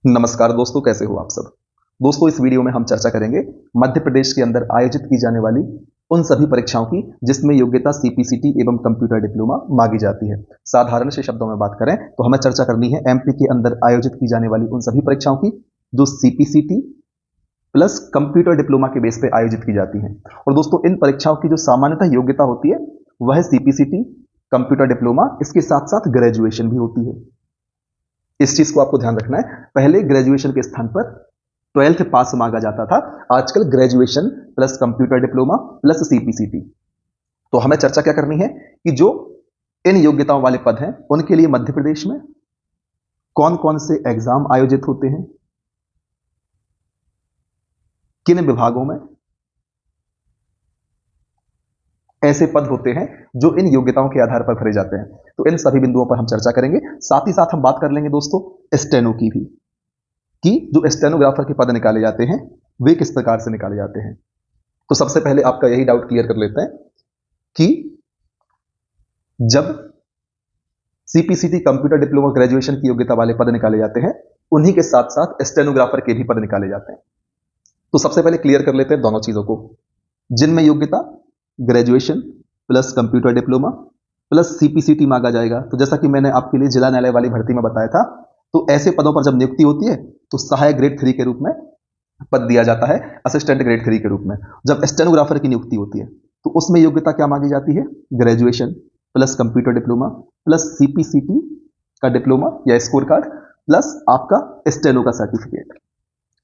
नमस्कार दोस्तों, कैसे हो आप सब। दोस्तों, इस वीडियो में हम चर्चा करेंगे मध्य प्रदेश के अंदर आयोजित की जाने वाली उन सभी परीक्षाओं की जिसमें योग्यता सीपीसीटी एवं कंप्यूटर डिप्लोमा मांगी जाती है। साधारण से शब्दों में बात करें तो हमें चर्चा करनी है एमपी के अंदर आयोजित की जाने वाली उन सभी परीक्षाओं की जो सीपीसीटी प्लस कंप्यूटर डिप्लोमा के बेस पे आयोजित की जाती हैं। और दोस्तों, इन परीक्षाओं की जो सामान्यतः योग्यता होती है वह सीपीसीटी, कंप्यूटर डिप्लोमा, इसके साथ साथ ग्रेजुएशन भी होती है। इस चीज को आपको ध्यान रखना है। पहले ग्रेजुएशन के स्थान पर 12th पास मांगा जाता था। आजकल graduation plus computer diploma plus CPCT. तो हमें चर्चा क्या करनी है कि जो इन योग्यताओं वाले पद हैं उनके लिए मध्य प्रदेश में कौन कौन से एग्जाम आयोजित होते हैं, किन विभागों में ऐसे पद होते हैं जो इन योग्यताओं के आधार पर भरे जाते हैं। तो इन सभी बिंदुओं पर हम चर्चा करेंगे। साथ ही साथ हम बात कर लेंगे दोस्तों स्टेनो की भी, कि जो स्टेनोग्राफर के पद निकाले जाते हैं वे किस प्रकार से निकाले जाते हैं। तो सबसे पहले आपका यही डाउट क्लियर कर लेते हैं कि जब सीपीसीटी, कंप्यूटर डिप्लोमा, ग्रेजुएशन की योग्यता वाले पद निकाले जाते हैं उन्हीं के साथ साथ स्टेनोग्राफर के भी पद निकाले जाते हैं। तो सबसे पहले क्लियर कर लेते हैं दोनों चीजों को। जिनमें योग्यता graduation plus computer diploma plus CPCT मांगा जाएगा, तो जैसा कि मैंने आपके लिए जिला न्यायालय वाली भर्ती में बताया था, तो ऐसे पदों पर जब नियुक्ति होती है तो सहायक ग्रेड 3 के रूप में पद दिया जाता है, असिस्टेंट ग्रेड 3 के रूप में। जब स्टेनोग्राफर की नियुक्ति होती है तो उसमें योग्यता क्या मांगी जाती है, graduation plus computer diploma plus CPCT का डिप्लोमा या स्कोर कार्ड प्लस आपका स्टेनो का सर्टिफिकेट।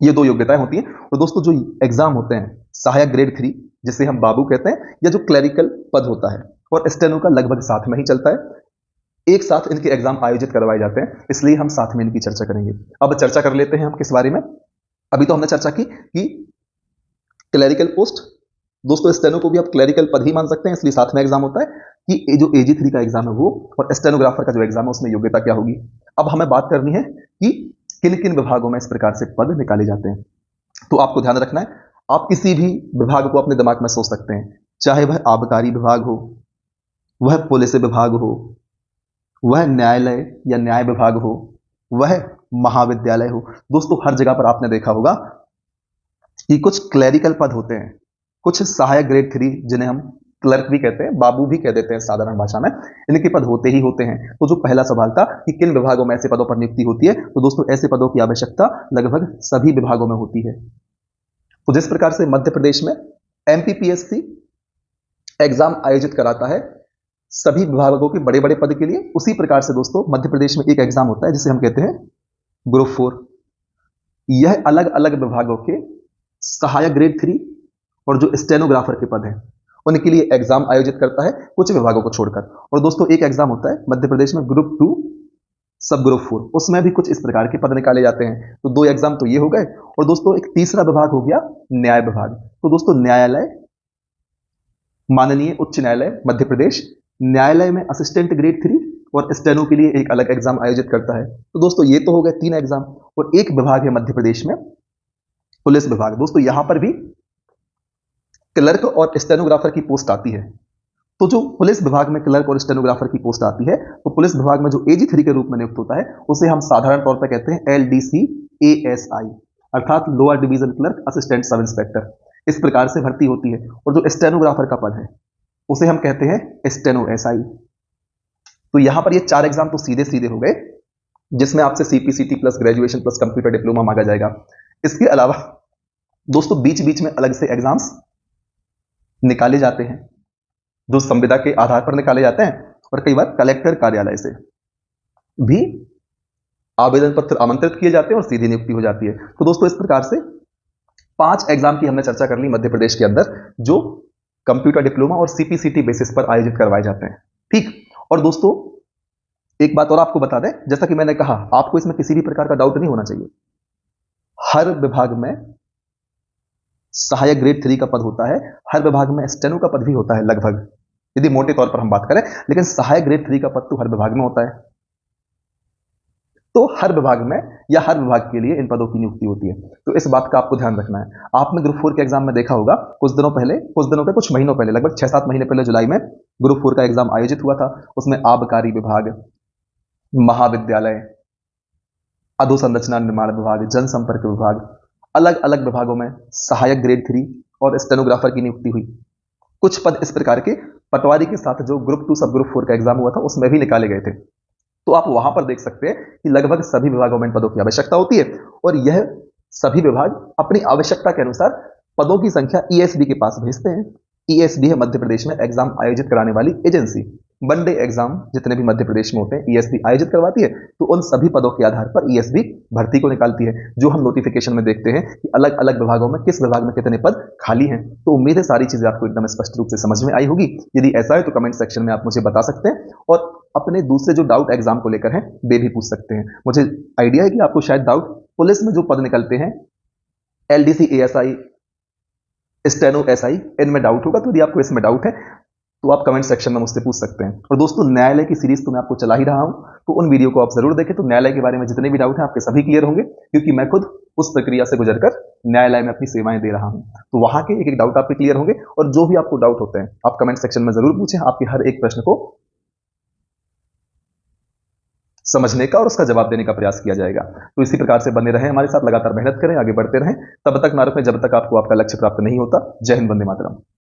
ये दो योग्यताएं होती हैं। और दोस्तों, जो एग्जाम होते हैं सहायक ग्रेड 3 जिसे हम बाबू कहते हैं, या जो क्लरिकल पद होता है, और स्टेनो का लगभग साथ में ही चलता है। एक साथ इनके एग्जाम आयोजित करवाए जाते हैं, इसलिए हम साथ में इनकी चर्चा करेंगे। अब चर्चा कर लेते हैं हम किस बारे में। अभी तो हमने चर्चा की कि क्लरिकल पोस्ट, दोस्तों स्टेनो को भी आप क्लरिकल पद ही मान सकते हैं, इसलिए साथ में एग्जाम होता है कि जो AG3 का एग्जाम है वो और स्टेनोग्राफर का जो एग्जाम है उसमें योग्यता क्या होगी। अब हमें बात करनी है कि किन किन विभागों में इस प्रकार से पद निकाले जाते हैं। तो आपको ध्यान रखना है, आप किसी भी विभाग को अपने दिमाग में सोच सकते हैं, चाहे वह आबकारी विभाग हो, वह पुलिस विभाग हो, वह न्यायालय या न्याय विभाग हो, वह महाविद्यालय हो। दोस्तों, हर जगह पर आपने देखा होगा कि कुछ क्लरिकल पद होते हैं, कुछ सहायक ग्रेड 3 जिन्हें हम क्लर्क भी कहते हैं, बाबू भी कह देते हैं साधारण भाषा में, इनके पद होते ही होते हैं। तो जो पहला सवाल था कि किन विभागों में ऐसे पदों पर नियुक्ति होती है, तो दोस्तों ऐसे पदों की आवश्यकता लगभग सभी विभागों में होती है। तो जिस प्रकार से मध्य प्रदेश में MPPSC एग्जाम आयोजित कराता है सभी विभागों के बड़े बड़े पद के लिए, उसी प्रकार से दोस्तों मध्य प्रदेश में एक एग्जाम होता है जिसे हम कहते हैं ग्रुप 4। यह अलग अलग विभागों के सहायक ग्रेड 3 और जो स्टेनोग्राफर के पद हैं उनके लिए एग्जाम आयोजित करता है, कुछ विभागों को छोड़कर। और दोस्तों एक एग्जाम होता है मध्य प्रदेश में ग्रुप 2 सब ग्रुप 4, उसमें भी कुछ इस प्रकार के पद निकाले जाते हैं। तो दो एग्जाम तो ये हो गए। और दोस्तों एक तीसरा विभाग हो गया न्याय विभाग। तो दोस्तों न्यायालय, माननीय उच्च न्यायालय मध्य प्रदेश, न्यायालय में असिस्टेंट ग्रेड 3 और स्टेनो के लिए एक अलग एग्जाम आयोजित करता है। तो दोस्तों ये तो हो गए 3 एग्जाम। और एक विभाग है मध्य प्रदेश में पुलिस विभाग। दोस्तों यहां पर भी क्लर्क और स्टेनोग्राफर की पोस्ट आती है। तो जो पुलिस विभाग में क्लर्क और स्टेनोग्राफर की पोस्ट आती है, तो पुलिस विभाग में जो AG3 के रूप में नियुक्त होता है उसे हम साधारण तौर पर कहते हैं LDC ASI, अर्थात lower division clerk assistant sub inspector. इस प्रकार से भर्ती होती है। और जो स्टेनोग्राफर का पद है उसे हम कहते हैं स्टेनो SI। तो यहां पर ये 4 एग्जाम तो सीधे सीधे हो गए, जिसमें आपसे CPCT plus graduation plus computer diploma मांगा जाएगा। इसके अलावा दोस्तों बीच बीच में अलग से एग्जाम्स निकाले जाते हैं जो संविदा के आधार पर निकाले जाते हैं, और कई बार कलेक्टर कार्यालय से भी आवेदन पत्र आमंत्रित किए जाते हैं और सीधी नियुक्ति हो जाती है। तो दोस्तों इस प्रकार से 5 एग्जाम की हमने चर्चा कर ली मध्य प्रदेश के अंदर, जो कंप्यूटर डिप्लोमा और सीपीसीटी बेसिस पर आयोजित करवाए जाते हैं। ठीक। और दोस्तों एक बात और आपको बता दें, जैसा कि मैंने कहा आपको इसमें किसी भी प्रकार का डाउट नहीं होना चाहिए। हर विभाग में सहायक ग्रेड 3 का पद होता है, हर विभाग में स्टेनो का पद भी होता है लगभग, यदि मोटे तौर पर हम बात करें, लेकिन सहायक ग्रेड 3 का पद तो हर विभाग में होता है। तो हर विभाग में या हर विभाग के लिए इन पदों की नियुक्ति होती है। तो इस बात का आपको ध्यान रखना है। आपने ग्रुप 4 के एग्जाम में देखा होगा कुछ महीनों पहले, लगभग 6-7 महीने पहले जुलाई में ग्रुप 4 का एग्जाम आयोजित हुआ था। उसमें आबकारी विभाग, महाविद्यालय, अधोसंरचना निर्माण विभाग, जनसंपर्क विभाग, अलग अलग विभागों में सहायक ग्रेड 3 और स्टेनोग्राफर की नियुक्ति हुई। कुछ पद इस प्रकार के पटवारी के साथ जो ग्रुप 2 सब ग्रुप 4 का एग्जाम हुआ था उसमें भी निकाले गए थे। तो आप वहां पर देख सकते हैं कि लगभग सभी विभागों में इन पदों की आवश्यकता होती है और यह सभी विभाग अपनी आवश्यकता के अनुसार पदों की संख्या ईएसबी के पास भेजते हैं। ईएसबी है मध्य प्रदेश में एग्जाम आयोजित कराने वाली एजेंसी। वनडे एग्जाम जितने भी मध्य प्रदेश में होते हैं ईएसबी आयोजित करवाती है, तो उन सभी पदों के आधार पर ईएसबी भर्ती को निकालती है, जो हम नोटिफिकेशन में देखते हैं कि अलग अलग विभागों में किस विभाग में कितने पद खाली हैं। तो उम्मीद है सारी चीजें आपको एकदम स्पष्ट रूप से समझ में आई होगी। यदि ऐसा है तो कमेंट सेक्शन में आप मुझे बता सकते हैं और अपने दूसरे जो डाउट एग्जाम को लेकर है वे भी पूछ सकते हैं। मुझे आइडिया है कि आपको शायद डाउट पुलिस में जो पद निकलते हैं एलडीसी, एएसआई, स्टेनो, एसआई, इनमें डाउट होगा। तो यदि आपको इसमें डाउट है तो आप कमेंट सेक्शन में मुझसे पूछ सकते हैं। और दोस्तों, न्यायालय की सीरीज तो मैं आपको चला ही रहा हूं, तो उन वीडियो को आप जरूर देखें। तो न्यायालय के बारे में जितने भी डाउट हैं आपके सभी क्लियर होंगे, क्योंकि मैं खुद उस प्रक्रिया से गुजरकर न्यायालय में अपनी सेवाएं दे रहा हूं। तो वहां के एक एक डाउट आपके क्लियर होंगे और जो भी आपको डाउट होते हैं आप कमेंट सेक्शन में जरूर पूछें। आपके हर एक प्रश्न को समझने का और उसका जवाब देने का प्रयास किया जाएगा। तो इसी प्रकार से बने रहें हमारे साथ, लगातार मेहनत करें, आगे बढ़ते रहें। तब तक ना रुकें जब तक आपको आपका लक्ष्य प्राप्त नहीं होता। जय हिंद, वंदे मातरम।